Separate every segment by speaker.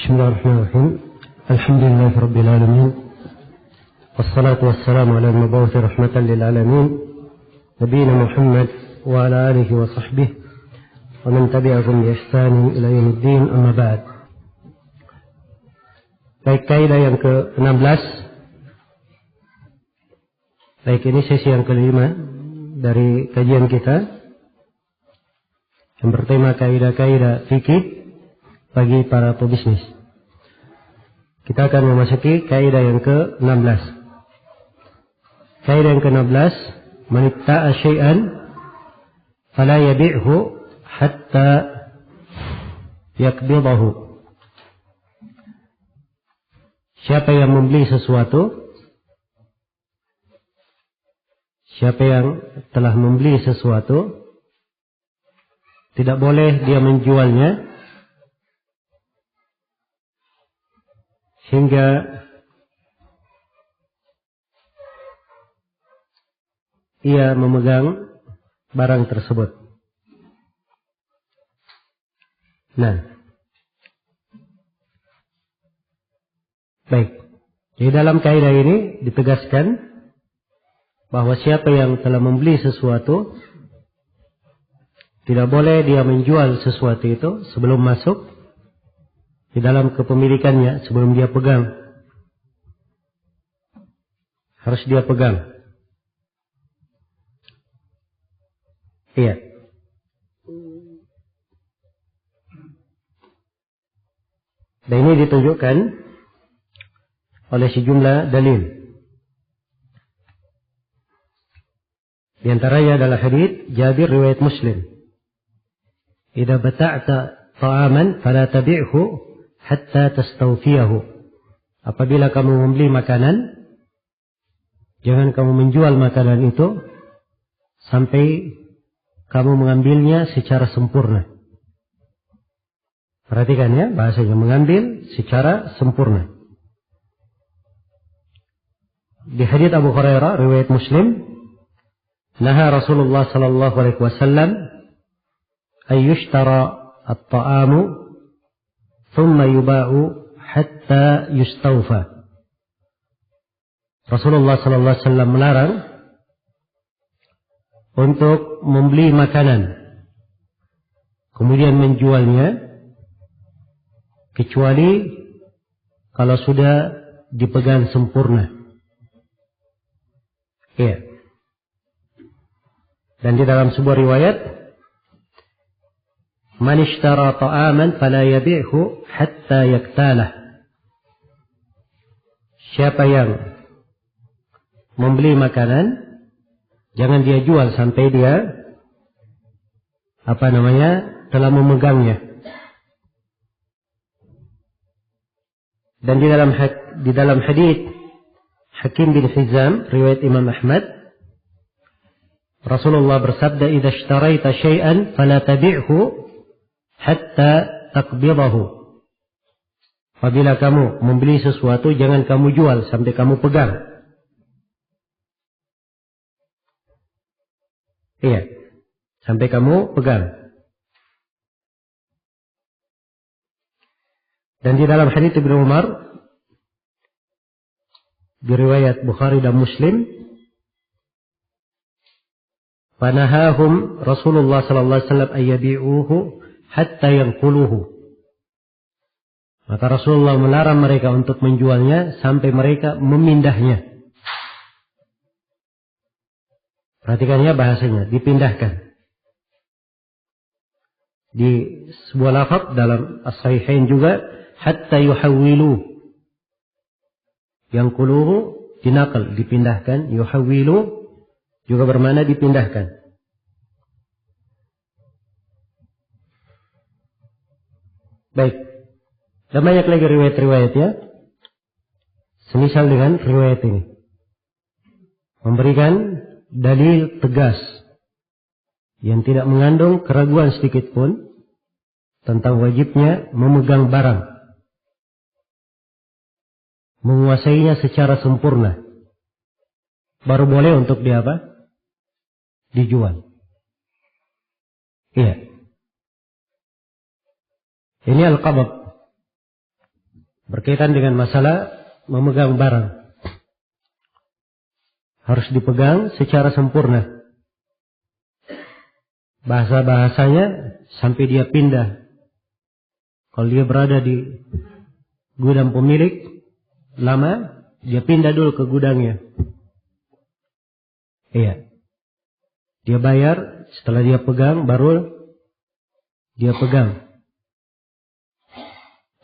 Speaker 1: بسم الله الرحمن الرحيم الحمد لله رب العالمين والصلاة والسلام على المبعوث رحمة للعالمين نبينا محمد وعلى آله وصحبه ومن تبعهم بإحسان إلى يوم الدين أما بعد. Baik, kaidah yang ke-16. Baik, ini sesi yang ke-5 dari kajian kita yang bertema kaidah-kaidah fikih bagi para pebisnis. Kita akan memasuki kaidah yang ke-16. Kaidah yang ke-16, man ibta'a syai'an fala yabi'hu hatta yakbidahu. Siapa yang membeli sesuatu, siapa yang telah membeli sesuatu, tidak boleh dia menjualnya hingga ia memegang barang tersebut. Nah, baik. Di dalam kaidah ini ditegaskan bahwa siapa yang telah membeli sesuatu, tidak boleh dia menjual sesuatu itu sebelum masuk di dalam kepemilikannya, sebelum dia pegang. Harus dia pegang. Iya. Dan ini ditunjukkan oleh sejumlah dalil. Di antaranya adalah hadits Jabir riwayat Muslim. Idza bata'ta ta'aman fala tabi'hu hatta tastawfiyahu. Apabila kamu membeli makanan, jangan kamu menjual makanan itu sampai kamu mengambilnya secara sempurna. Perhatikan ya, bahasanya mengambil secara sempurna. Di hadits Abu Hurairah riwayat Muslim, naha Rasulullah sallallahu alaihi wasallam ay yushtara at-ta'amu thumma yuba'u hatta yustawfa. Rasulullah sallallahu alaihi wasallam melarang untuk membeli makanan kemudian menjualnya kecuali kalau sudah dipegang sempurna. Ya. Dan di dalam sebuah riwayat, man ishtara ta'aman fala yabi'hu hatta yaktalah. Siapa yang membeli makanan, jangan dia jual sampai dia telah memegangnya. Dan di dalam hadits Hakim bin Hizam riwayat Imam Ahmad, Rasulullah bersabda, "Idza ishtaraita syai'an fala tabi'hu hatta taqbidahu." Apabila kamu membeli sesuatu, jangan kamu jual sampai kamu pegang. Iya, sampai kamu pegang. Dan di dalam hadits Ibnu Umar di riwayat Bukhari dan Muslim, fanahahum Rasulullah sallallahu alaihi wasallam ayyabi'uhu hatta yanquluhu. Maka Rasulullah melarang mereka untuk menjualnya sampai mereka memindahnya. Perhatikannya bahasanya, dipindahkan. Di sebuah lafaz dalam As-Sahihain juga, hatta yuhawwilu. Yang kuluhu dinakal, dipindahkan. Yuhawwilu juga bermakna dipindahkan. Baik. Dan banyak lagi riwayat-riwayat ya, semisal dengan riwayat ini, memberikan dalil tegas yang tidak mengandung keraguan sedikit pun tentang wajibnya memegang barang, menguasainya secara sempurna, baru boleh untuk dijual. Iya. Ini al-qabd. berkaitan dengan masalah memegang barang. Harus dipegang secara sempurna. Bahasa-bahasanya sampai dia pindah. Kalau dia berada di gudang pemilik lama, dia pindah dulu ke gudangnya. Iya. Dia bayar, setelah dia pegang, baru dia pegang.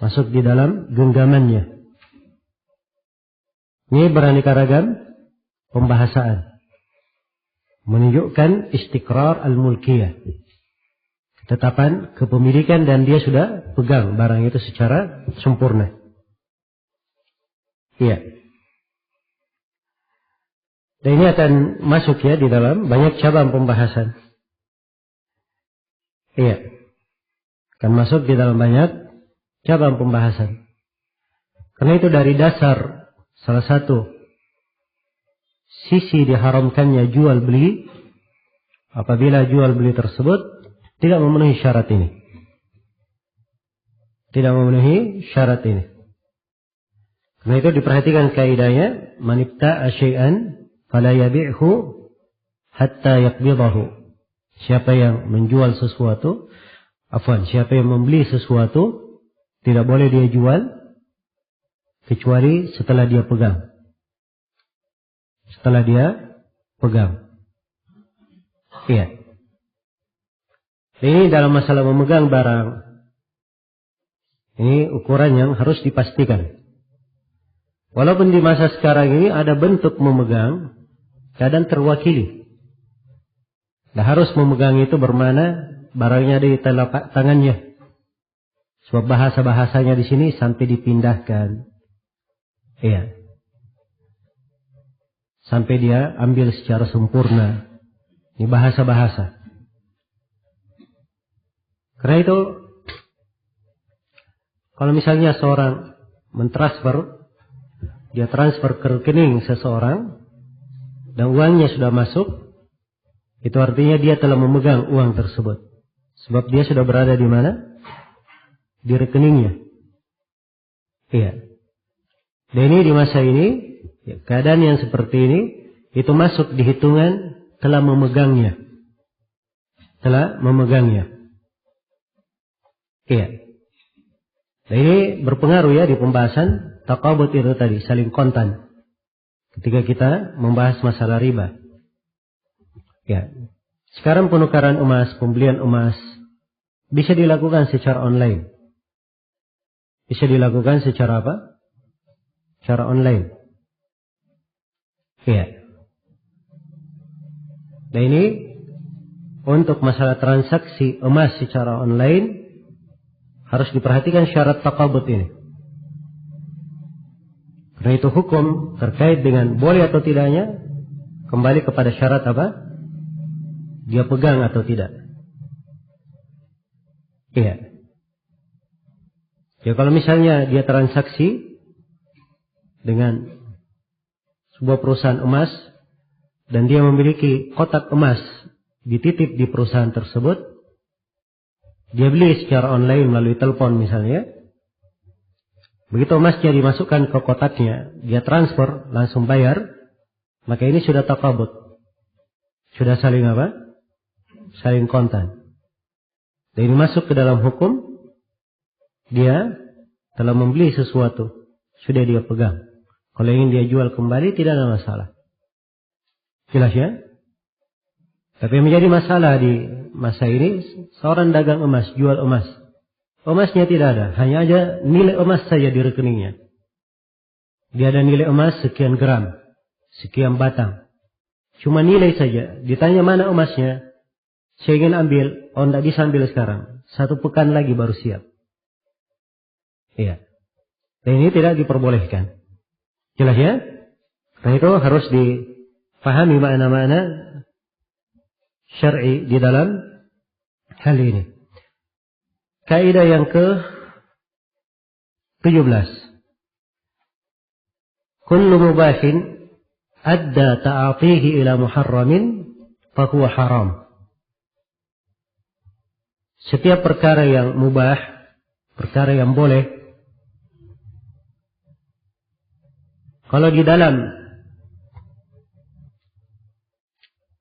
Speaker 1: Masuk di dalam genggamannya. Ini beraneka ragam pembahasan. Menunjukkan istiqrar al-mulkiyah. Ketetapan kepemilikan dan dia sudah pegang barang itu secara sempurna. Iya. Dan ini akan masuk ya di dalam banyak cabang pembahasan. Iya. Akan masuk di dalam banyak cabang pembahasan. Karena itu dari dasar salah satu sisi diharamkannya jual beli, apabila jual beli tersebut tidak memenuhi syarat ini. Tidak memenuhi syarat ini. Karena itu diperhatikan kaidahnya, man ibta'a syai'an fala yabi'hu hatta yaqbidahu. Siapa yang menjual sesuatu, siapa yang membeli sesuatu, tidak boleh dia jual kecuali setelah dia pegang. Setelah dia pegang. Iya. Ini dalam masalah memegang barang. Ini ukuran yang harus dipastikan. Walaupun di masa sekarang ini ada bentuk memegang, kadang terwakili. Nah, harus memegang itu bermana barangnya ada di telapak tangannya. Sebab bahasa-bahasanya di sini sampai dipindahkan. Iya. Sampai dia ambil secara sempurna. Ini bahasa-bahasa. Karena itu, kalau misalnya seorang mentransfer, dia transfer ke rekening seseorang, dan uangnya sudah masuk, itu artinya dia telah memegang uang tersebut. Sebab dia sudah berada di mana? Di rekeningnya. Iya. Dan ini di masa ini, keadaan yang seperti ini, itu masuk di hitungan telah memegangnya. Telah memegangnya. Iya. Nah, ini berpengaruh ya di pembahasan taqabud itu tadi, saling kontan. Ketika kita membahas masalah riba. Ya. Sekarang penukaran emas, pembelian emas bisa dilakukan secara online. Bisa dilakukan secara apa? Secara online. Iya. Nah, ini untuk masalah transaksi emas secara online harus diperhatikan syarat taqabud ini. Karena itu hukum terkait dengan boleh atau tidaknya kembali kepada syarat apa? Dia pegang atau tidak. Iya. Ya kalau misalnya dia transaksi dengan sebuah perusahaan emas dan dia memiliki kotak emas dititip di perusahaan tersebut, dia beli secara online melalui telepon misalnya. Begitu emasnya dimasukkan ke kotaknya, dia transfer, langsung bayar, maka ini sudah taqabud. Sudah saling apa? Saling kontan. Dan ini masuk ke dalam hukum, dia telah membeli sesuatu, sudah dia pegang. Kalau ingin dia jual kembali, tidak ada masalah. Jelas ya? Tapi yang menjadi masalah di masa ini, seorang dagang emas, jual emas. Emasnya tidak ada, hanya aja nilai emas saja di rekeningnya. Dia ada nilai emas sekian gram, sekian batang. Cuma nilai saja, ditanya mana emasnya, saya ingin ambil, oh tidak bisa ambil sekarang. 1 pekan lagi baru siap. Iya. Dan ini tidak diperbolehkan. Jelas ya? Nah itu harus dipahami makna-makna syar'i di dalam hal ini. Kaidah yang ke-17. Kullu mubahin adda ta'atihi ila muharramin fahuwa haram. Setiap perkara yang mubah, perkara yang boleh, Kalau di dalam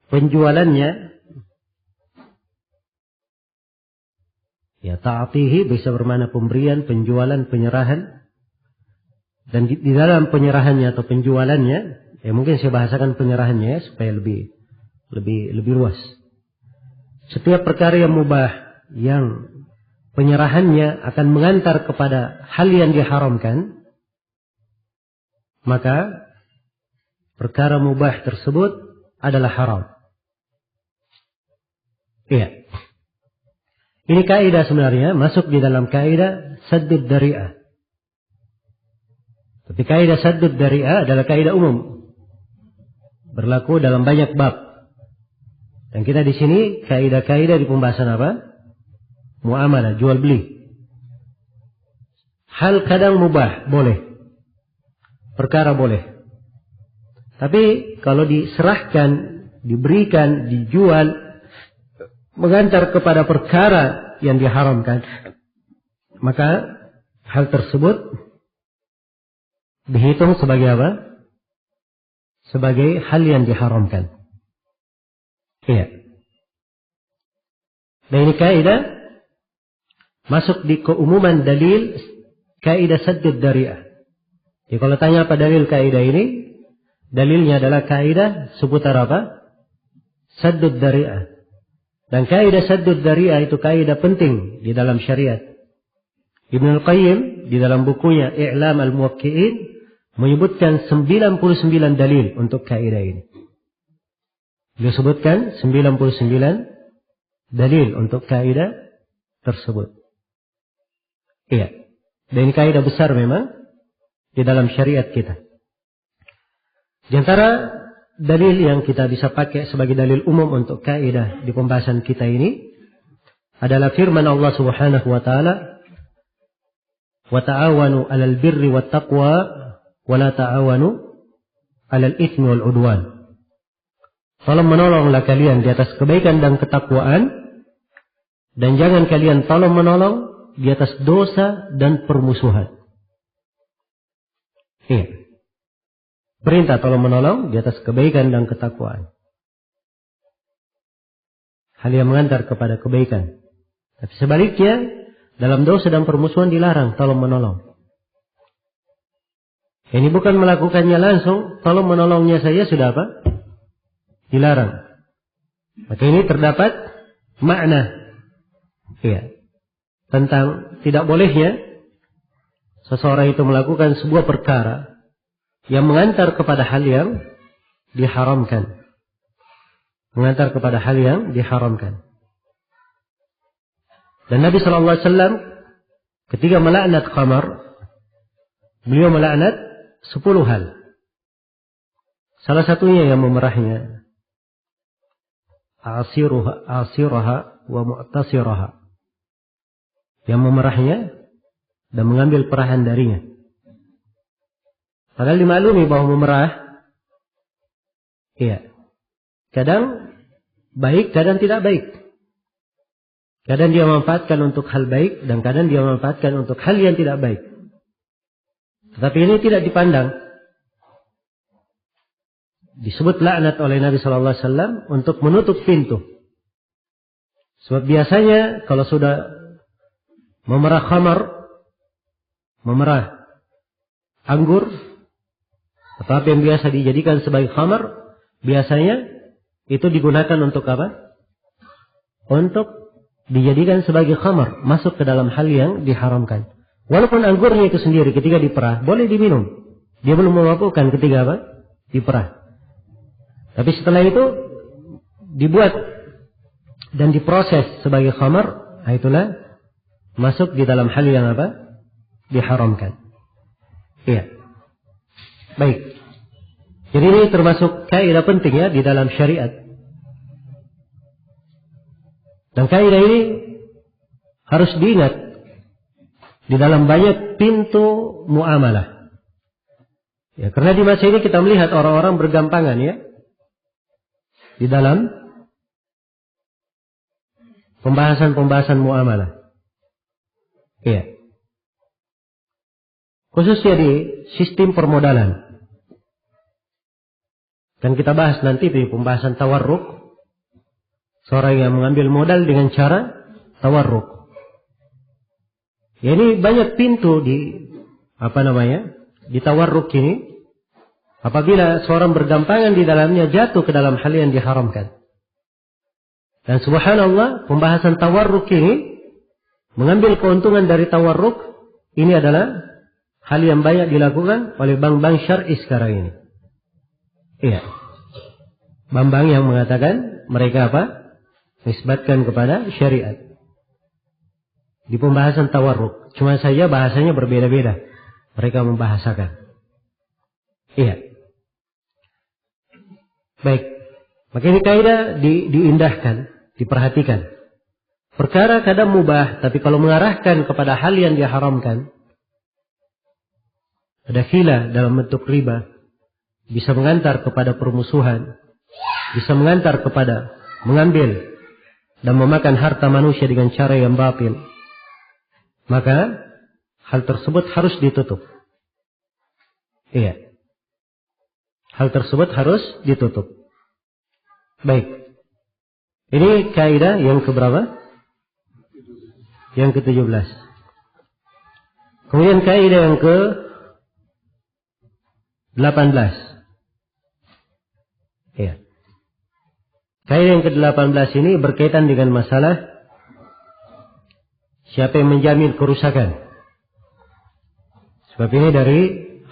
Speaker 1: penjualannya, ya ta'atihi bisa bermakna pemberian, penjualan, penyerahan. Dan di dalam penyerahannya atau penjualannya, ya mungkin saya bahasakan penyerahannya ya, supaya lebih luas. Setiap perkara yang mubah yang penyerahannya akan mengantar kepada hal yang diharamkan, maka perkara mubah tersebut adalah haram. Iya. Ini kaidah sebenarnya masuk di dalam kaidah saddud dari'ah. Tapi kaidah saddud dari'ah adalah kaidah umum, berlaku dalam banyak bab. Dan kita di sini kaidah-kaidah di pembahasan apa? Muamalah, jual beli. Hal kadang mubah, boleh. Perkara boleh. Tapi kalau diserahkan, diberikan, dijual, mengantar kepada perkara yang diharamkan, maka hal tersebut dihitung sebagai apa? Sebagai hal yang diharamkan. Iya. Dan ini kaidah masuk di keumuman dalil kaidah saddud dari'ah. Jadi kalau tanya apa dalil kaidah ini, dalilnya adalah kaidah seputar apa? Saddud dari'ah. Dan kaidah saddud dari'ah itu kaidah penting di dalam syariat. Ibnu Al-Qayyim di dalam bukunya I'lam Al-Muwaqqi'in menyebutkan 99 dalil untuk kaidah ini. Beliau sebutkan 99 dalil untuk kaidah tersebut. Iya. Dan ini kaidah besar memang di dalam syariat kita. Di antara dalil yang kita bisa pakai sebagai dalil umum untuk kaidah di pembahasan kita ini adalah firman Allah Subhanahu wa taala, "Wa ta'awanu 'alal birri wat taqwa wa la ta'awanu 'alal itsmi wal 'udwan." Tolong menolonglah kalian di atas kebaikan dan ketakwaan, dan jangan kalian tolong menolong di atas dosa dan permusuhan. Iya. Perintah tolong menolong di atas kebaikan dan ketakwaan. Hal yang mengantar kepada kebaikan. Tapi sebaliknya, dalam dosa dan permusuhan dilarang tolong menolong. Ini bukan melakukannya langsung, tolong menolongnya saja sudah apa? Dilarang. Maka ini terdapat makna. Iya. Tentang tidak bolehnya seseorang itu melakukan sebuah perkara yang mengantar kepada hal yang diharamkan. Mengantar kepada hal yang diharamkan. Dan Nabi SAW ketika melaknat khamar, beliau melaknat 10 hal. Salah satunya yang memerahnya, asiraha wa mu'tasiraha. Yang memerahnya dan mengambil perahan darinya. Padahal dimaklumi bahwa memerah, iya, kadang baik, kadang tidak baik. Kadang dia memanfaatkan untuk hal baik, dan kadang dia memanfaatkan untuk hal yang tidak baik. Tetapi ini tidak dipandang. Disebut laknat oleh Nabi SAW untuk menutup pintu. Sebab biasanya kalau sudah memerah khamar, memerah anggur, atau apa yang biasa dijadikan sebagai khamar, biasanya itu digunakan untuk apa? Untuk dijadikan sebagai khamar, masuk ke dalam hal yang diharamkan. Walaupun anggurnya itu sendiri ketika diperah boleh diminum, dia belum memabukkan ketika apa? Diperah. Tapi setelah itu dibuat dan diproses sebagai khamar, itulah masuk di dalam hal yang apa? Diharamkan. Iya. Baik. Jadi ini termasuk kaidah penting ya di dalam syariat. Dan kaidah ini harus diingat di dalam banyak pintu muamalah. Ya, karena di masa ini kita melihat orang-orang bergampangan ya di dalam pembahasan muamalah. Iya. Khususnya di sistem permodalan. Kan kita bahas nanti di pembahasan tawarruk. Seorang yang mengambil modal dengan cara tawarruk. Ya, ini banyak pintu di di tawarruk ini. Apabila seorang bergampangan di dalamnya, jatuh ke dalam hal yang diharamkan. Dan subhanallah, pembahasan tawarruk ini, mengambil keuntungan dari tawarruk, ini adalah hal yang banyak dilakukan oleh bank-bank syar'i sekarang ini. Iya. Bank-bank yang mengatakan mereka nisbatkan kepada syariat. Di pembahasan tawarruk. Cuma saja bahasanya berbeda-beda. Mereka membahasakan. Iya. Baik. Maka ini kaidah diindahkan, diperhatikan. Perkara kadang mubah, tapi kalau mengarahkan kepada hal yang diharamkan, ada khila dalam bentuk riba, bisa mengantar kepada permusuhan, bisa mengantar kepada mengambil dan memakan harta manusia dengan cara yang batil. Maka hal tersebut harus ditutup. Iya. Hal tersebut harus ditutup. Baik. Ini kaidah yang keberapa? Yang ke-17. Kemudian kaidah yang ke-18. Ya. Kaidah yang ke-18 ini berkaitan dengan masalah siapa yang menjamin kerusakan. Sebab ini dari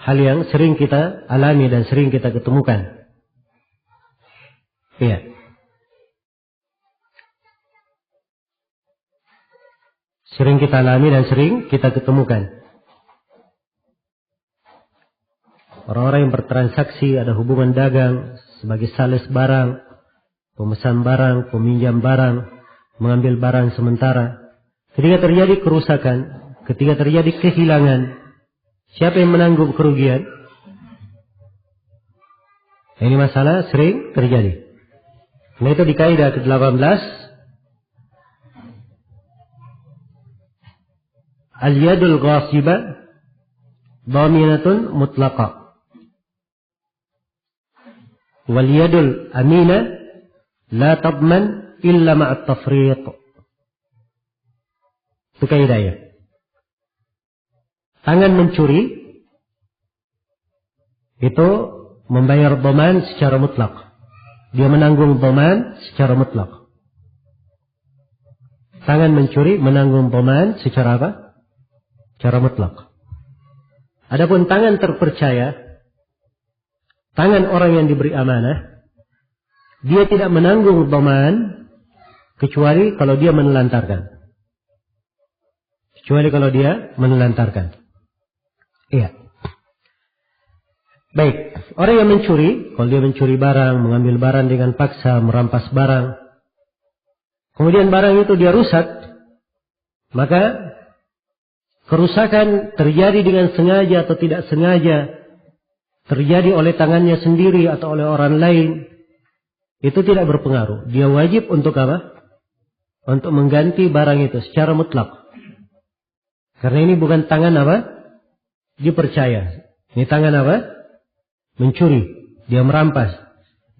Speaker 1: hal yang sering kita alami dan sering kita ketemukan. Iya. Sering kita alami dan sering kita ketemukan. Orang-orang yang bertransaksi, ada hubungan dagang sebagai sales barang, pemesan barang, peminjam barang, mengambil barang sementara. Ketika terjadi kerusakan, ketika terjadi kehilangan, siapa yang menanggung kerugian? Ini masalah sering terjadi. Nah, itu di kaidah ke-18. Al-yadul ghasibah dhaminatun mutlaqa. Wal yadul amina la tadman illa ma'at tafriq. Itu kaidahnya. Tangan mencuri itu membayar dhaman secara mutlak. Dia menanggung dhaman secara mutlak. Tangan mencuri menanggung dhaman secara apa? Secara mutlak. Adapun tangan terpercaya, tangan orang yang diberi amanah, dia tidak menanggung dhaman kecuali kalau dia menelantarkan. Kecuali kalau dia menelantarkan. Iya. Baik, orang yang mencuri, kalau dia mencuri barang, mengambil barang dengan paksa, merampas barang, kemudian barang itu dia rusak, maka kerusakan terjadi dengan sengaja atau tidak sengaja, terjadi oleh tangannya sendiri atau oleh orang lain, itu tidak berpengaruh. Dia wajib untuk apa? Untuk mengganti barang itu secara mutlak. Karena ini bukan tangan apa? Dipercaya. Ini tangan apa? Mencuri. Dia merampas.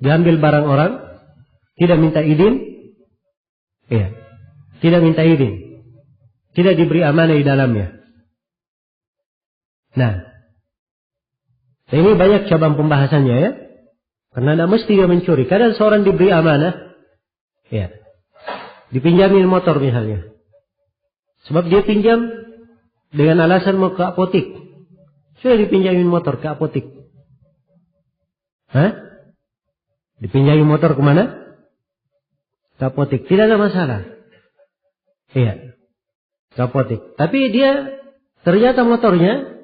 Speaker 1: Dia ambil barang orang. Tidak minta izin. Iya. Tidak minta izin. Tidak diberi amanah di dalamnya. Nah. Ini banyak cabang pembahasannya ya. Karena tidak mesti dia mencuri. Kadang seorang diberi amanah. Ya. Dipinjamin motor misalnya. Sebab dia pinjam dengan alasan mau ke apotik. Sudah dipinjamin motor ke apotik. Hah? Dipinjamin motor kemana? Ke apotik. Tidak ada masalah. Iya. Ke apotik. Tapi dia ternyata motornya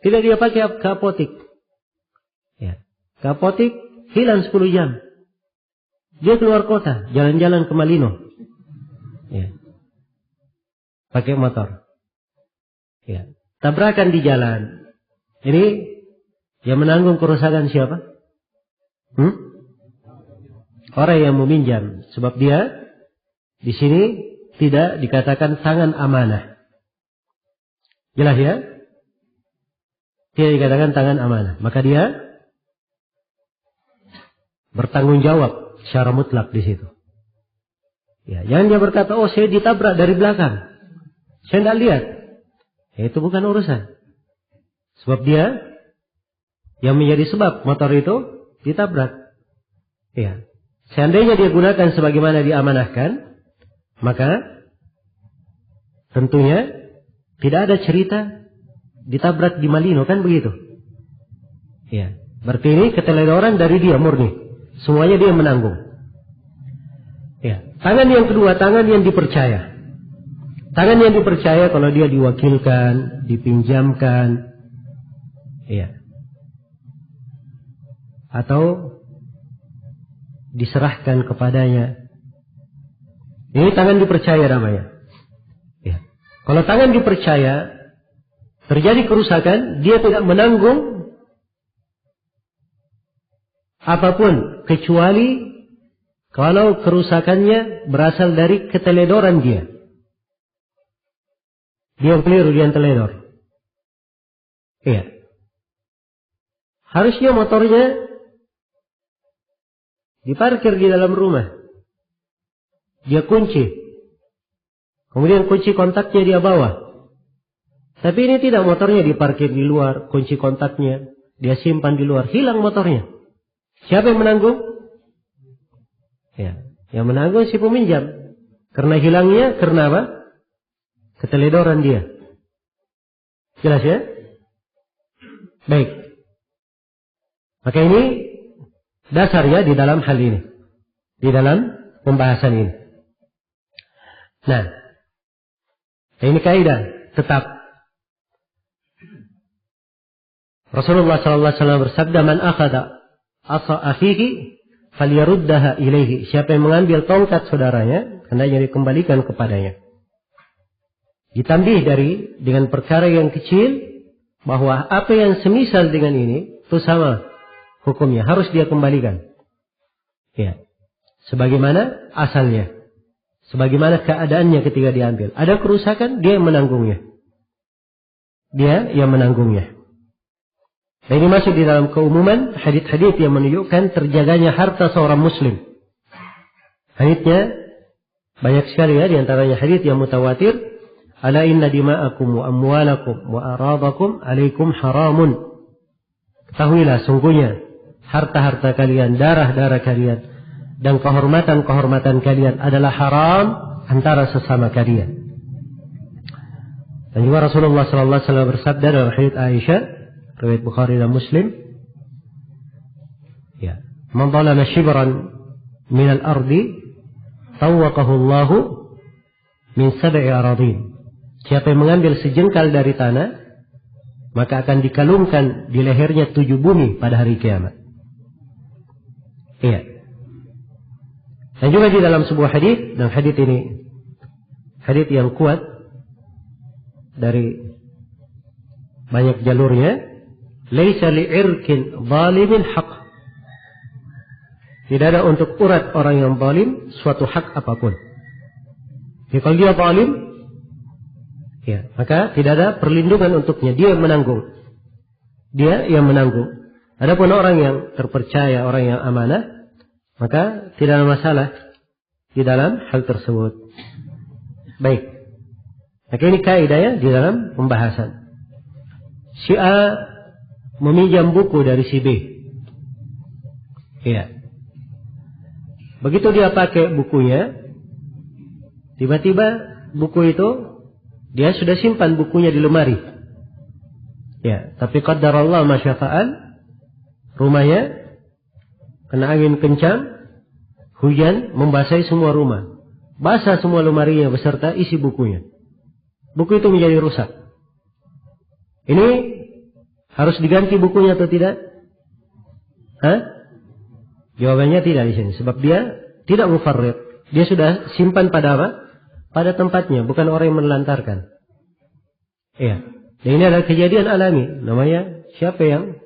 Speaker 1: tidak dia pakai ke apotik. Ya. Ke apotik hilang 10 jam. Dia keluar kota, jalan-jalan ke Malino. Ya. Pakai motor. Ya. Tabrakan di jalan. Ini yang menanggung kerusakan siapa? Orang yang meminjam. Sebab dia di sini tidak dikatakan tangan amanah. Jelas ya? Tidak dikatakan tangan amanah. Maka dia bertanggung jawab secara mutlak di situ. Ya, jangan dia berkata, oh saya ditabrak dari belakang, saya tidak lihat. Ya, itu bukan urusan. Sebab dia yang menjadi sebab motor itu ditabrak. Ya, seandainya dia gunakan sebagaimana diamanahkan, maka tentunya tidak ada cerita ditabrak di Malino, kan begitu? Ya, berarti ini keteledoran dari dia murni. Semuanya dia menanggung. Ya, tangan yang kedua, tangan yang dipercaya. Tangan yang dipercaya kalau dia diwakilkan, dipinjamkan, ya, atau diserahkan kepadanya. Ini tangan dipercaya namanya. Ya. Kalau tangan dipercaya, terjadi kerusakan, dia tidak menanggung apapun kecuali kalau kerusakannya berasal dari keteledoran dia. Dia keliru, dia teledor. Iya. Harusnya motornya diparkir di dalam rumah. Dia kunci. Kemudian kunci kontaknya dia bawa. Tapi ini tidak, motornya diparkir di luar, kunci kontaknya dia simpan di luar, hilang motornya. Siapa yang menanggung? Ya, yang menanggung si peminjam. Karena hilangnya, karena apa? Keteledoran dia. Jelas ya? Baik. Maka ini dasarnya di dalam hal ini. Di dalam pembahasan ini. Nah, ini kaidah tetap. Rasulullah SAW bersabda, "Man akhada asa akhihi falyaruddaha ilaihi." Siapa yang mengambil tongkat saudaranya, hendaknya dikembalikan kepadanya. Ditambih dengan perkara yang kecil, bahwa apa yang semisal dengan ini itu sama hukumnya, harus dia kembalikan. Ya, sebagaimana asalnya, sebagaimana keadaannya ketika diambil. Ada kerusakan, dia yang menanggungnya. Dia yang menanggungnya. Dan ini masuk di dalam keumuman hadits-hadits yang menunjukkan terjaganya harta seorang muslim. Haditsnya banyak sekali ya, di antaranya hadits yang mutawatir. Ala inna dima'akum wa amwalakum wa aradakum alaikum haramun. Ketahuilah sungguhnya harta-harta kalian, darah-darah kalian, dan kehormatan-kehormatan kalian adalah haram antara sesama kalian. Dan juga Rasulullah SAW bersabda dalam hadits Aisyah, riwayat Bukhari dan Muslim, ya, man zalama shibran min al-ardi tawwaqahu Allahu min sab'i aradin. Siapa yang mengambil sejengkal dari tanah, maka akan dikalungkan di lehernya 7 bumi pada hari kiamat. Iya. Dan juga di dalam sebuah hadits, dan hadits ini hadits yang kuat dari banyak jalurnya, laisa li'irkin zalimin haq. Tidak ada untuk urat orang yang zalim suatu hak apapun. Jadi kalau dia zalim, ya, maka tidak ada perlindungan untuknya. Dia yang menanggung. Dia yang menanggung. Adapun orang yang terpercaya, orang yang amanah, maka tidak ada masalah di dalam hal tersebut. Baik. Maka ini kaidahnya di dalam pembahasan. Si A meminjam buku dari si B. Ya. Begitu dia pakai bukunya, tiba-tiba buku itu dia sudah simpan bukunya di lemari. Ya, tapi qadarallah ma syafa'al, rumahnya kena angin kencang, hujan membasahi semua rumah. Basah semua lemarinya beserta isi bukunya. Buku itu menjadi rusak. Ini harus diganti bukunya atau tidak? Jawabannya tidak di sini, sebab dia tidak mufarrid. Dia sudah simpan pada apa? Pada tempatnya, bukan orang yang menelantarkan. Iya. Dan ini adalah kejadian alami. Namanya, siapa yang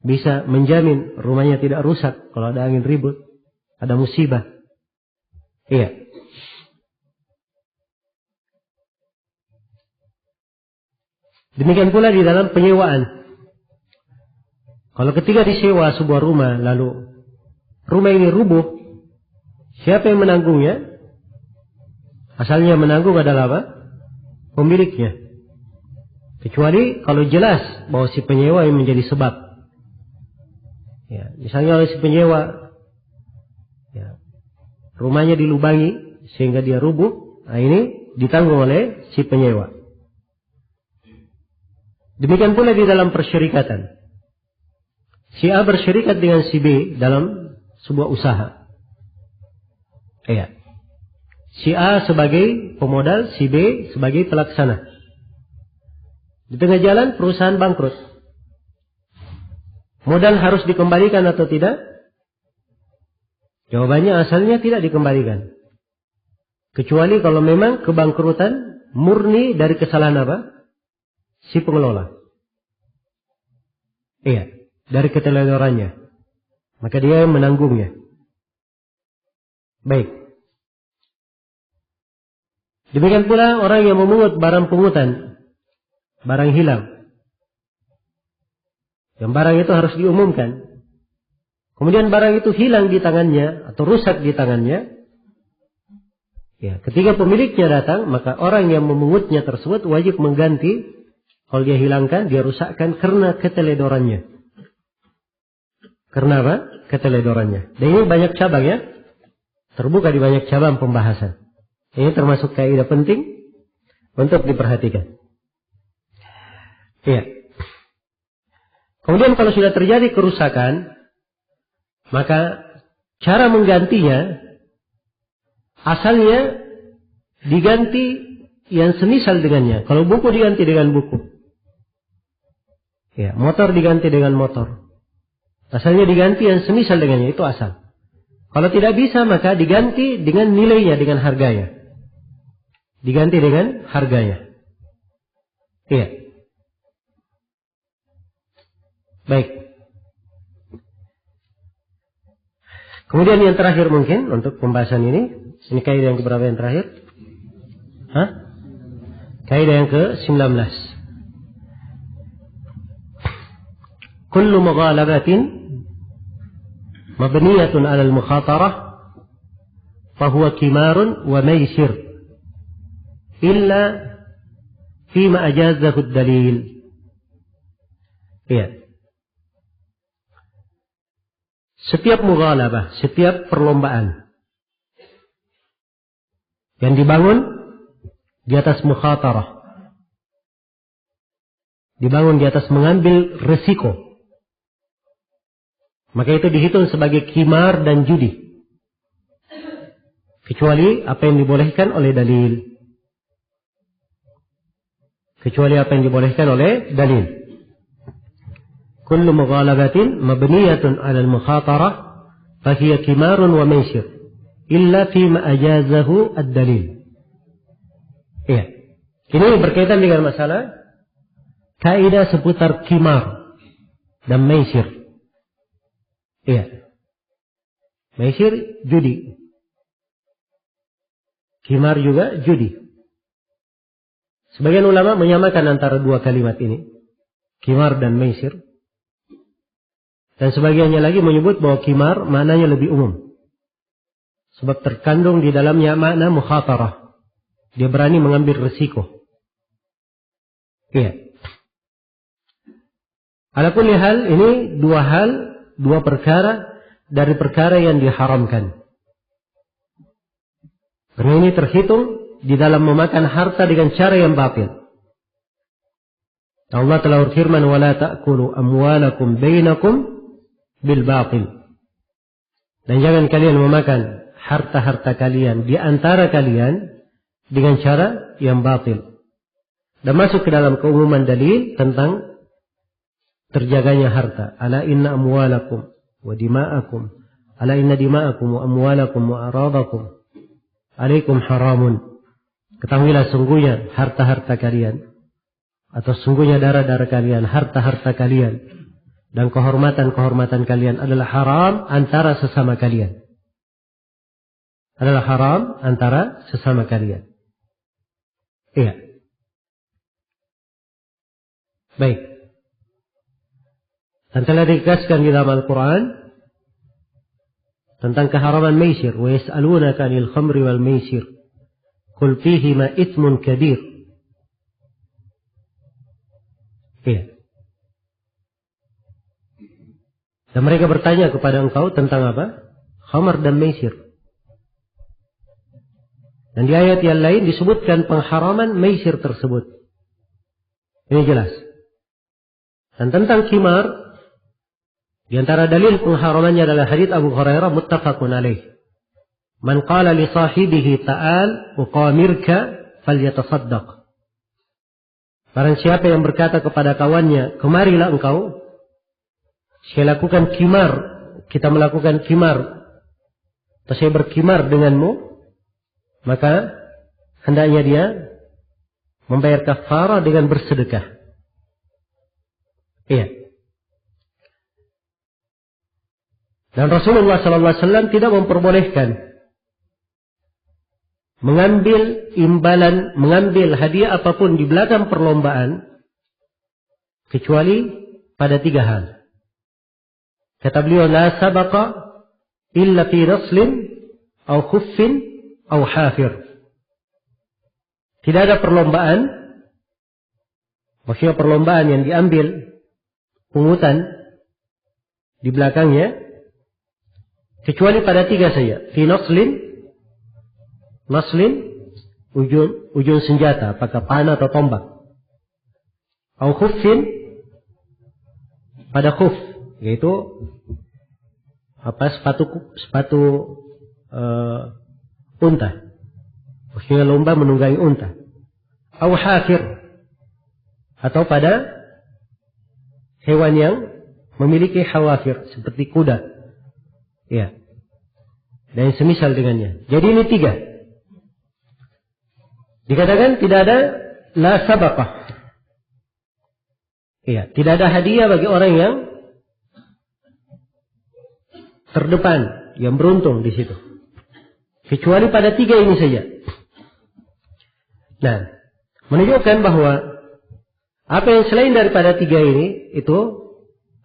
Speaker 1: bisa menjamin rumahnya tidak rusak kalau ada angin ribut, ada musibah? Iya. Demikian pula di dalam penyewaan. Kalau ketika disewa sebuah rumah, lalu rumah ini rubuh, siapa yang menanggungnya? Asalnya menanggung adalah apa? Pemiliknya. Kecuali kalau jelas bahwa si penyewa yang menjadi sebab. Ya, misalnya oleh si penyewa, ya, rumahnya dilubangi sehingga dia rubuh, nah ini ditanggung oleh si penyewa. Demikian pula di dalam persyarikatan. Si A bersyarikat dengan si B dalam sebuah usaha. Ya. Si A sebagai pemodal, si B sebagai pelaksana. Di tengah jalan perusahaan bangkrut. Modal harus dikembalikan atau tidak? Jawabannya asalnya tidak dikembalikan. Kecuali kalau memang kebangkrutan murni dari kesalahan apa? Si pengelola. Iya, dari keteledorannya. Maka dia yang menanggungnya. Baik. Demikian pula orang yang memungut barang pungutan, barang hilang. Yang barang itu harus diumumkan. Kemudian barang itu hilang di tangannya atau rusak di tangannya. Ya, ketika pemiliknya datang, maka orang yang memungutnya tersebut wajib mengganti. Kalau dia hilangkan, dia rusakkan karena keteledorannya. Karena apa? Keteledorannya. Dan ini banyak cabang ya. Terbuka di banyak cabang pembahasan. Ini termasuk kaidah penting untuk diperhatikan. Iya. Kemudian kalau sudah terjadi kerusakan, maka cara menggantinya asalnya diganti yang semisal dengannya. Kalau buku diganti dengan buku. Ya, motor diganti dengan motor. Asalnya diganti yang semisal dengannya, itu asal. Kalau tidak bisa maka diganti dengan nilainya, dengan harganya. Diganti dengan harganya. Iya. Baik. Kemudian yang terakhir mungkin untuk pembahasan ini. Ini kaidah yang keberapa yang terakhir? Hah? Kaidah yang ke-19. Kullu mughalabatin mabniyatun 'ala al-mukhatarah fahuwa kimarun wa maysir illa fima ajazahu ad-dalil. Iya. Setiap mughalabah, setiap perlombaan yang dibangun di atas mukhatarah, dibangun di atas mengambil resiko, maka itu dihitung sebagai kimar dan judi. Kecuali apa yang dibolehkan oleh dalil. Kecuali apa yang dibolehkan oleh dalil. Kullu mughalabatin mabniyatun 'ala al-mukhatarah fahiya kimarun wa maysir illa fima ajazahu ad-dalil. Iya. Ini berkaitan dengan masalah kaidah seputar kimar dan maysir. Iya. Maisir judi. Kimar juga judi. Sebagian ulama menyamakan antara dua kalimat ini. Kimar dan maisir. Dan sebagiannya lagi menyebut bahwa kimar maknanya lebih umum. Sebab terkandung di dalamnya makna mukhatarah. Dia berani mengambil resiko. Iya. Ala kulli hal, ini dua perkara dari perkara yang diharamkan. Karena ini terhitung di dalam memakan harta dengan cara yang batil. Allah telah berfirman, "Wala ta'kulu amwalakum bainakum bil batil." Dan jangan kalian memakan harta-harta kalian di antara kalian dengan cara yang batil. Dan masuk ke dalam keumuman dalil tentang terjaganya harta. Ala inna amwalakum wa dima'akum. Ala inna dima'akum wa amwalakum wa aradakum alaikum haramun. Ketahuilah sungguhnya harta-harta kalian, atau sungguhnya darah-darah kalian, harta-harta kalian, dan kehormatan-kehormatan kalian adalah haram antara sesama kalian. Adalah haram antara sesama kalian. Iya. Baik. Dan telah dikasihkan di dalam Al-Quran tentang keharaman maisir. Wa yas'alunaka 'anil khamri wal maisir. Qul fihima itsmun kabir. Iya. Dan mereka bertanya kepada engkau tentang apa? Khamar dan maisir. Dan di ayat yang lain disebutkan pengharaman maisir tersebut. Ini jelas. Dan tentang khimar, di antara dalil pengharamannya adalah hadits Abu Hurairah muttafaqun alaih. Man qala li sahibihi ta'al uqamirka falyatasaddaq. Barang siapa yang berkata kepada kawannya, kemarilah engkau, saya lakukan khimar, kita melakukan khimar, atau saya berkhimar denganmu, maka hendaknya dia membayar kafarah dengan bersedekah. Iya. Dan Rasulullah SAW tidak memperbolehkan mengambil imbalan, mengambil hadiah apapun di belakang perlombaan, kecuali pada 3 hal. Kata beliau, la sabaqa illa fi raslin au khuffin au hafir. Tidak ada perlombaan, maksudnya perlombaan yang diambil pungutan di belakangnya, kecuali pada 3 saja. Fi naslin, ujung senjata, apakah panah atau tombak. Au khuffin, pada khuf, yaitu sepatu unta. Maksudnya lomba menunggangi unta. Au hafir, atau pada hewan yang memiliki hawafir seperti kuda. Ya. Dan semisal dengannya. Jadi ini 3. Dikatakan tidak ada la sabaqah. Iya, tidak ada hadiah bagi orang yang terdepan, yang beruntung di situ. Kecuali pada 3 ini saja. Nah, menunjukkan bahwa apa yang selain daripada 3 ini, itu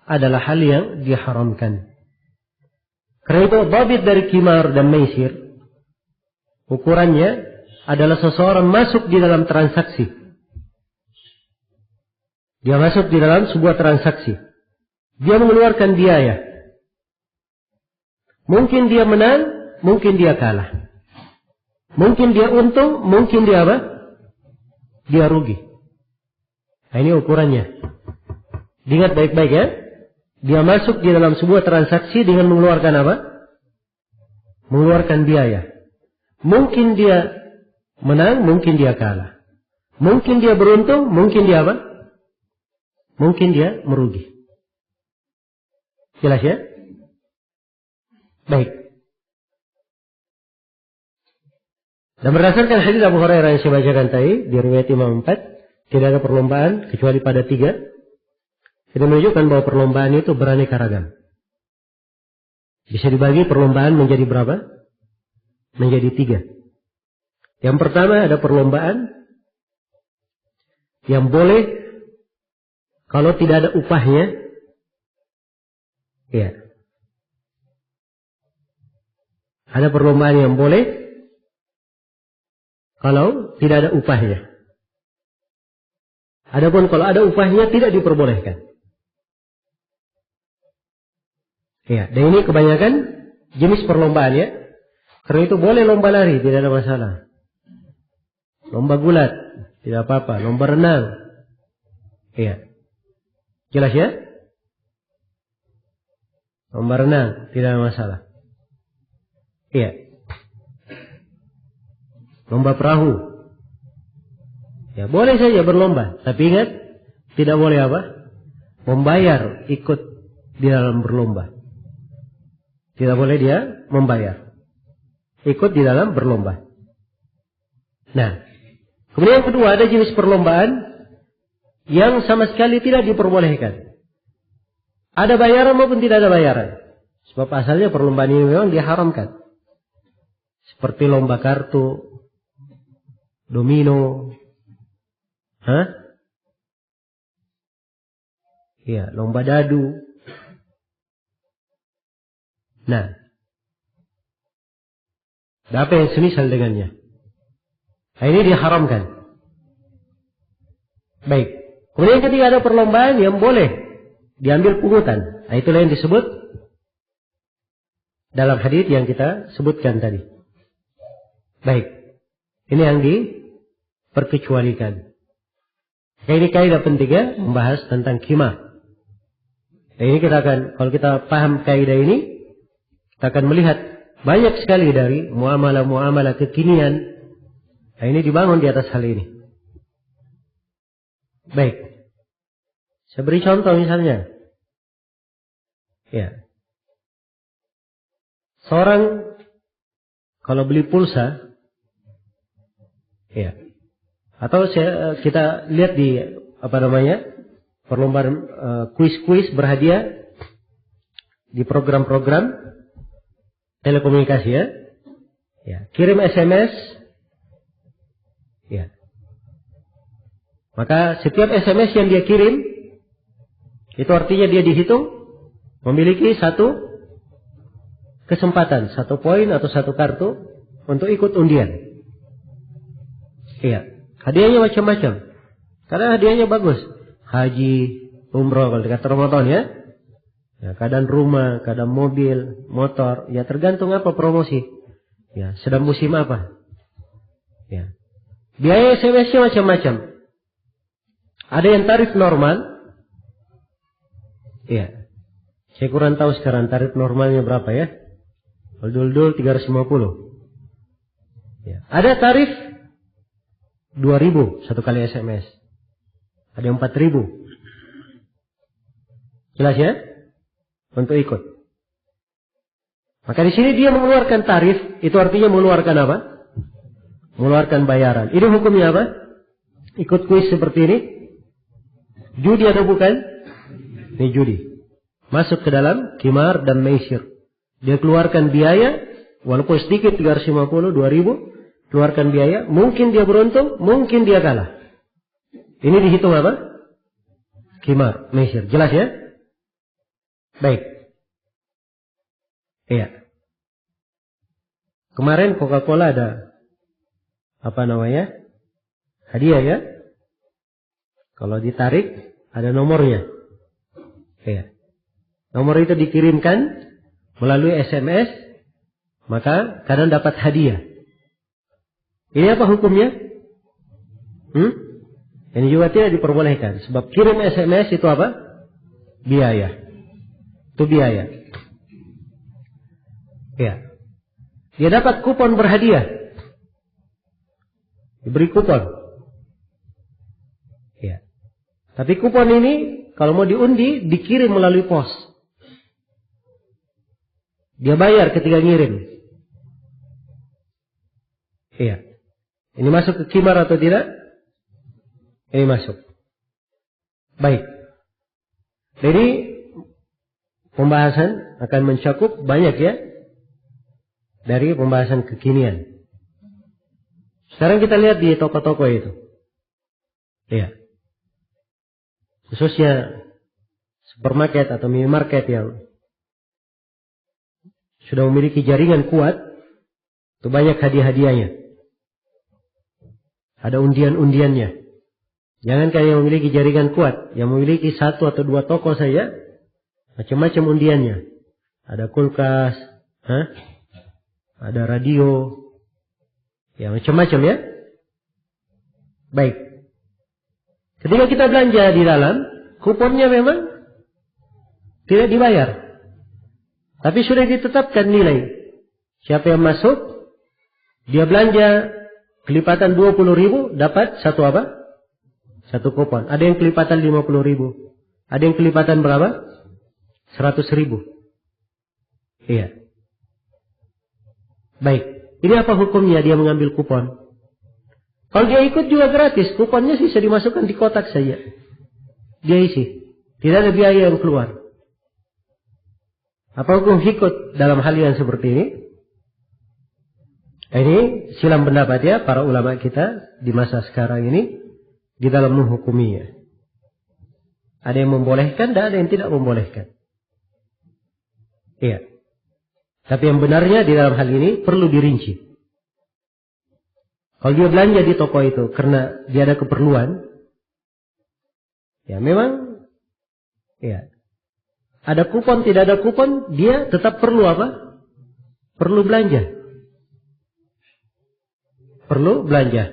Speaker 1: adalah hal yang diharamkan. Karena itu, dhabit dari khimar dan maisir, ukurannya adalah seseorang masuk di dalam transaksi. Dia masuk di dalam sebuah transaksi. Dia mengeluarkan biaya. Mungkin dia menang, mungkin dia kalah. Mungkin dia untung, mungkin dia apa? Dia rugi. Nah, ini ukurannya. Diingat baik-baik ya. Dia masuk di dalam sebuah transaksi dengan mengeluarkan apa? Mengeluarkan biaya. Mungkin dia menang, mungkin dia kalah. Mungkin dia beruntung, mungkin dia apa? Mungkin dia merugi. Jelas ya? Baik. Dan berdasarkan hadits Abu Hurairah yang saya bacakan tadi, di riwayat Imam 4, tidak ada perlombaan kecuali pada 3. Ini menunjukkan bahwa perlombaan itu beraneka ragam. Bisa dibagi perlombaan menjadi berapa? Menjadi 3. Yang pertama ada perlombaan yang boleh kalau tidak ada upahnya. Ya. Ada perlombaan yang boleh kalau tidak ada upahnya. Adapun kalau ada upahnya tidak diperbolehkan. Ya, dan ini kebanyakan jenis perlombaan ya. Karena itu boleh lomba lari, tidak ada masalah. Lomba gulat, tidak apa-apa. Lomba renang. Iya. Jelas ya? Lomba renang, tidak ada masalah. Iya. Lomba perahu. Ya, boleh saja berlomba. Tapi ingat, tidak boleh apa? Membayar ikut di dalam berlomba. Tidak boleh dia membayar. Ikut di dalam berlomba. Nah. Kemudian yang kedua, ada jenis perlombaan yang sama sekali tidak diperbolehkan. Ada bayaran maupun tidak ada bayaran. Sebab asalnya perlombaan ini memang diharamkan. Seperti lomba kartu, domino, iya, lomba dadu. Nah, Dan apa yang semisal dengannya. Nah, ini diharamkan. Baik. Kemudian ketika ada perlombaan yang boleh diambil pungutan. Nah, itulah yang disebut dalam hadits yang kita sebutkan tadi. Baik. Ini yang diperkecualikan. Nah, ini kaidah pentingnya membahas tentang qimar. Nah, ini kita akan, kalau kita paham kaidah ini, kita akan melihat banyak sekali dari muamalah-muamalah kekinian. Nah, ini dibangun di atas hal ini. Baik. Saya beri contoh misalnya. Ya. Seorang kalau beli pulsa, ya. Atau kita lihat di perlombaan kuis-kuis berhadiah di program-program telekomunikasi ya. Ya, kirim SMS. Ya. Maka setiap SMS yang dia kirim itu artinya dia dihitung memiliki satu kesempatan, satu poin atau satu kartu untuk ikut undian. Iya. Hadiahnya macam-macam. Karena hadiahnya bagus. Haji, umroh kalau dekat Ramadan ya. Ya, kadang rumah, kadang mobil, motor, ya tergantung apa promosi. Ya, sedang musim apa. Ya. Biaya SMS-nya macam-macam. Ada yang tarif normal. Ya. Saya kurang tahu sekarang tarif normalnya berapa ya. Dul 350. Ya. Ada tarif 2.000 satu kali SMS. Ada yang 4.000. Jelas ya? Untuk ikut. Maka di sini dia mengeluarkan tarif, itu artinya mengeluarkan apa? Mengeluarkan bayaran. Ini hukumnya apa? Ikut kuis seperti ini? Judi atau bukan? Ini judi. Masuk ke dalam qimar dan maisir. Dia keluarkan biaya, walaupun sedikit 350, 2.000, keluarkan biaya. Mungkin dia beruntung, mungkin dia kalah. Ini dihitung apa? Qimar, maisir. Jelas ya? Baik. Iya. Kemarin Coca-Cola ada hadiah ya. Kalau ditarik ada nomornya. Iya. Nomor itu dikirimkan melalui SMS, maka kadang dapat hadiah. Ini apa hukumnya? Ini juga tidak diperbolehkan. Sebab kirim SMS itu apa? Biaya. Itu biaya. Ya. Dia dapat kupon berhadiah. Diberi kupon. Ya. Tapi kupon ini kalau mau diundi dikirim melalui pos. Dia bayar ketika ngirim. Iya. Ini masuk ke qimar atau tidak? Ini masuk. Baik. Jadi pembahasan akan mencakup banyak ya dari pembahasan kekinian. Sekarang kita lihat di toko-toko itu. Iya. Khususnya supermarket atau minimarket yang sudah memiliki jaringan kuat, itu banyak hadiah-hadiahnya. Ada undian-undiannya. Jangan kayak yang memiliki jaringan kuat, yang memiliki 1 atau 2 toko saja, macam-macam undiannya. Ada kulkas, ada radio, ya macam-macam ya. Baik. Ketika kita belanja di dalam, kuponnya memang tidak dibayar. Tapi sudah ditetapkan nilai. Siapa yang masuk, dia belanja kelipatan 20.000, dapat satu apa? Satu kupon. Ada yang kelipatan 50.000. Ada yang kelipatan berapa? 100.000. Iya. Baik. Ini apa hukumnya dia mengambil kupon? Kalau dia ikut juga gratis. Kuponnya bisa dimasukkan di kotak saja. Dia isi. Tidak ada biaya yang keluar. Apa hukum ikut dalam hal yang seperti ini? Ini silam pendapat ya para ulama kita di masa sekarang ini di dalam menghukuminya. Ada yang membolehkan dan ada yang tidak membolehkan. Iya. Tapi yang benarnya di dalam hal ini perlu dirinci. Kalau dia belanja di toko itu karena dia ada keperluan, ya memang, ya ada kupon tidak ada kupon, dia tetap perlu apa? Perlu belanja. Perlu belanja.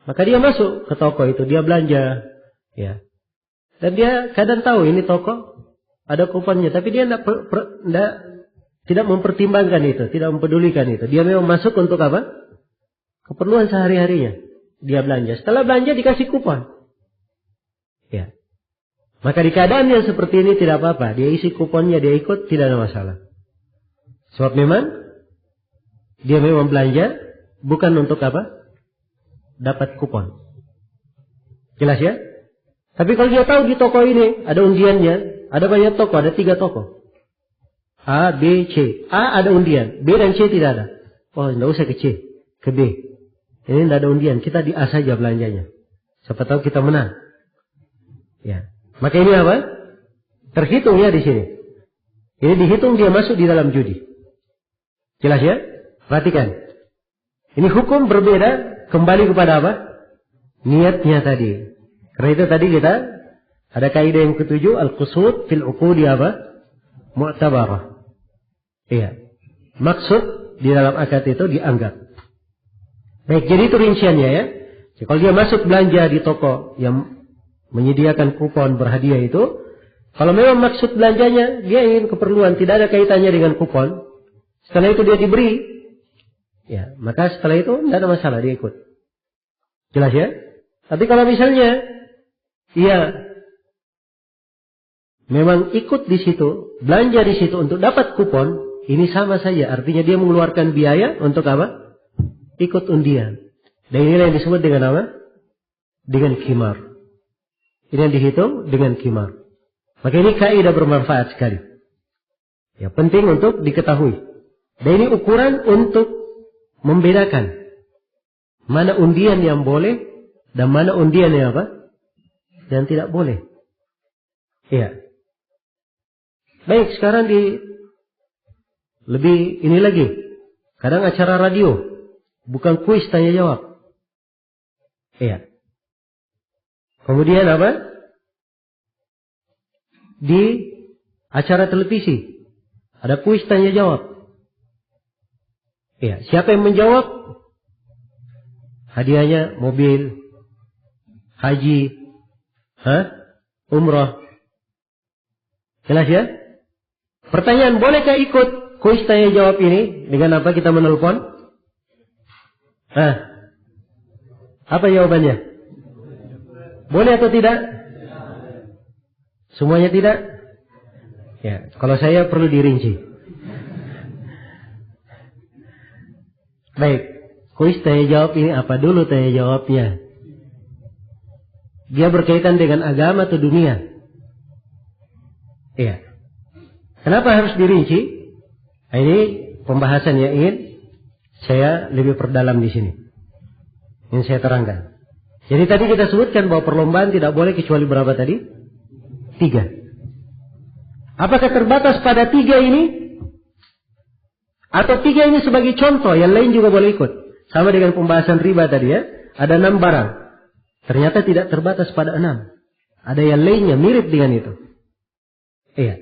Speaker 1: Maka dia masuk ke toko itu, dia belanja, ya. Dan dia kadang tahu ini toko ada kuponnya, tapi dia tidak mempertimbangkan itu, tidak mempedulikan itu. Dia memang masuk untuk apa? Keperluan sehari-harinya. Dia belanja. Setelah belanja dikasih kupon. Ya. Maka di keadaan yang seperti ini tidak apa-apa. Dia isi kuponnya, dia ikut, tidak ada masalah. Sebab memang dia memang belanja bukan untuk apa? Dapat kupon. Jelas ya? Tapi kalau dia tahu di toko ini ada undiannya, ada banyak toko, ada 3 toko. A, B, C. A ada undian, B dan C tidak ada. Oh, tidak usah ke C, ke B. Ini tidak ada undian, kita di A saja belanjanya. Siapa tahu kita menang. Ya. Maka ini apa? Terhitung ya di sini. Ini dihitung dia masuk di dalam judi. Jelas ya? Perhatikan. Ini hukum berbeda kembali kepada apa? Niatnya tadi. Karena itu tadi kita ada kaidah yang ketujuh, al-qusud fil uqudi apa? Mu'tabarah. Iya. Maksud di dalam akad itu dianggap. Baik, jadi itu rinciannya ya. Jadi, kalau dia masuk belanja di toko yang menyediakan kupon berhadiah itu, kalau memang maksud belanjanya dia ingin keperluan, tidak ada kaitannya dengan kupon, setelah itu dia diberi, ya, maka setelah itu tidak ada masalah dia ikut. Jelas ya? Tapi kalau misalnya ia memang ikut di situ, belanja di situ untuk dapat kupon, ini sama saja. Artinya dia mengeluarkan biaya untuk apa? Ikut undian. Dan inilah yang disebut dengan apa? Dengan khimar. Ini yang dihitung dengan khimar. Maka ini kaidah bermanfaat sekali. Ya, penting untuk diketahui. Dan ini ukuran untuk membedakan mana undian yang boleh dan mana undian yang apa? Yang tidak boleh. Iya. Baik, sekarang lebih ini lagi. Kadang acara radio, bukan kuis tanya jawab. Iya. Kemudian apa? Di acara televisi ada kuis tanya jawab. Iya. Siapa yang menjawab? Hadiahnya mobil, haji, umrah. Jelas ya? Pertanyaan, bolehkah ikut kuis tanya jawab ini? Dengan apa kita menelpon? Apa jawabannya? Boleh atau tidak? Semuanya tidak? Ya, kalau saya perlu dirinci. Baik, kuis tanya jawab ini apa dulu tanya jawabnya? Dia berkaitan dengan agama atau dunia? Iya. Kenapa harus dirinci? Nah, ini pembahasan yang ingin saya lebih perdalam di sini. Ingin saya terangkan. Jadi tadi kita sebutkan bahwa perlombaan tidak boleh kecuali berapa tadi? 3. Apakah terbatas pada 3 ini? Atau 3 ini sebagai contoh, yang lain juga boleh ikut. Sama dengan pembahasan riba tadi ya. Ada 6 barang. Ternyata tidak terbatas pada 6. Ada yang lainnya mirip dengan itu. Iya.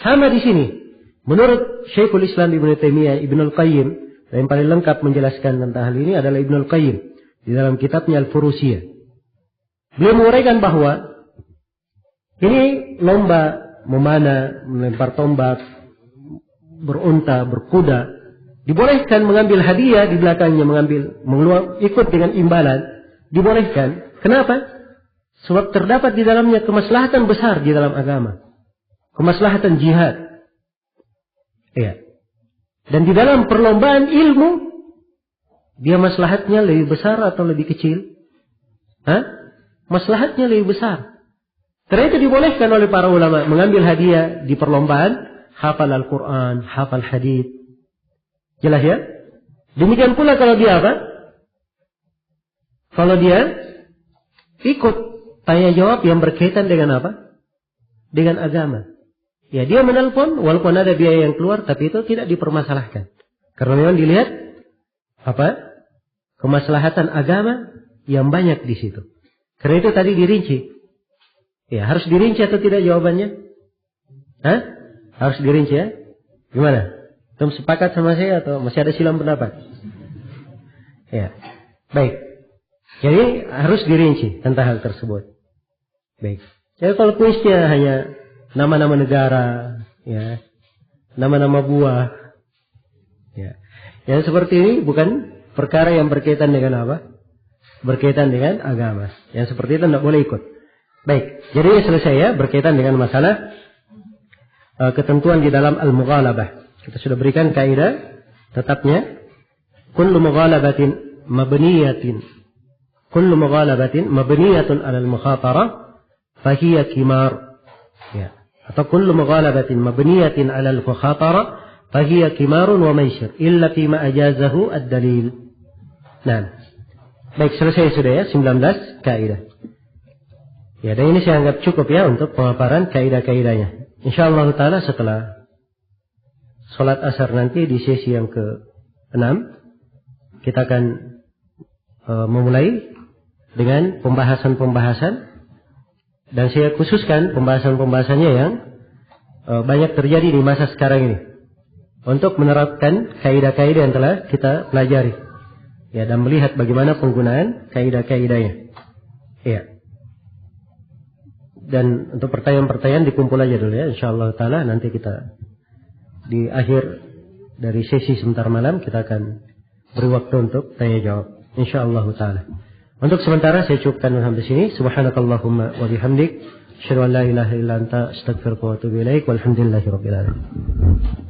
Speaker 1: Sama di sini. Menurut Syekhul Islam Ibnu Taimiyah, Ibnul Qayyim, yang paling lengkap menjelaskan tentang hal ini adalah Ibnul Qayyim di dalam kitabnya Al-Furusiyah. Beliau menguraikan bahwa ini lomba memanah, melempar tombak, berunta, berkuda, dibolehkan mengambil hadiah di belakangnya, ikut dengan imbalan, dibolehkan. Kenapa? Sebab terdapat di dalamnya kemaslahatan besar di dalam agama. Kemaslahatan jihad. Iya. Dan di dalam perlombaan ilmu, dia maslahatnya lebih besar atau lebih kecil? Maslahatnya lebih besar. Karena itu dibolehkan oleh para ulama mengambil hadiah di perlombaan hafal Al-Quran, hafal hadits. Jelas ya? Demikian pula kalau dia apa? Kalau dia ikut tanya jawab yang berkaitan dengan apa? Dengan agama. Ya, dia menelpon walaupun ada biaya yang keluar, tapi itu tidak dipermasalahkan. Karena memang dilihat apa? kemaslahatan agama yang banyak di situ. Karena itu tadi dirinci. Ya, harus dirinci atau tidak jawabannya? Hah? Harus dirinci ya? Gimana? Kamu sepakat sama saya atau masih ada silang pendapat? Ya. Baik. Jadi harus dirinci tentang hal tersebut. Baik. Jadi kalau kuisnya hanya nama-nama negara, ya, nama-nama buah, ya, yang seperti ini bukan perkara yang berkaitan dengan apa? Berkaitan dengan agama. Yang seperti itu tidak boleh ikut. Baik. Jadi selesai ya berkaitan dengan masalah ketentuan di dalam al-mughalabah. Kita sudah berikan kaidah tetapnya. Kullu mughalabatin mabniyatin. Kullu mughalabatin mabniyatun 'ala al-mukhatara fahiya kimar. Ya. Atau kullu mughalabatin mabniyatin 'ala al-mukhatara fahiya kimarun wa maisir illa fima ajazahu ad-dalil. Nah. Baik, selesai sudah ya 19 kaidah. Ya, dan ini saya anggap cukup ya untuk pemaparan kaidah-kaidahnya. InsyaAllah ta'ala setelah sholat asar nanti di sesi yang ke-6 kita akan memulai dengan pembahasan-pembahasan, dan saya khususkan pembahasan-pembahasannya yang banyak terjadi di masa sekarang ini untuk menerapkan kaidah-kaidah yang telah kita pelajari ya, dan melihat bagaimana penggunaan kaidah-kaidahnya ya. Dan untuk pertanyaan-pertanyaan dikumpul aja dulu ya, insyaallah ta'ala nanti kita di akhir dari sesi sebentar malam kita akan beri waktu untuk tanya jawab insyaallah ta'ala. Untuk sementara saya cukupkan sampai sini. Subhanakallahumma wa bihamdik asyhadu an la ilaha illa anta astaghfiruka wa atubu ilaik walhamdulillahirabbil alamin.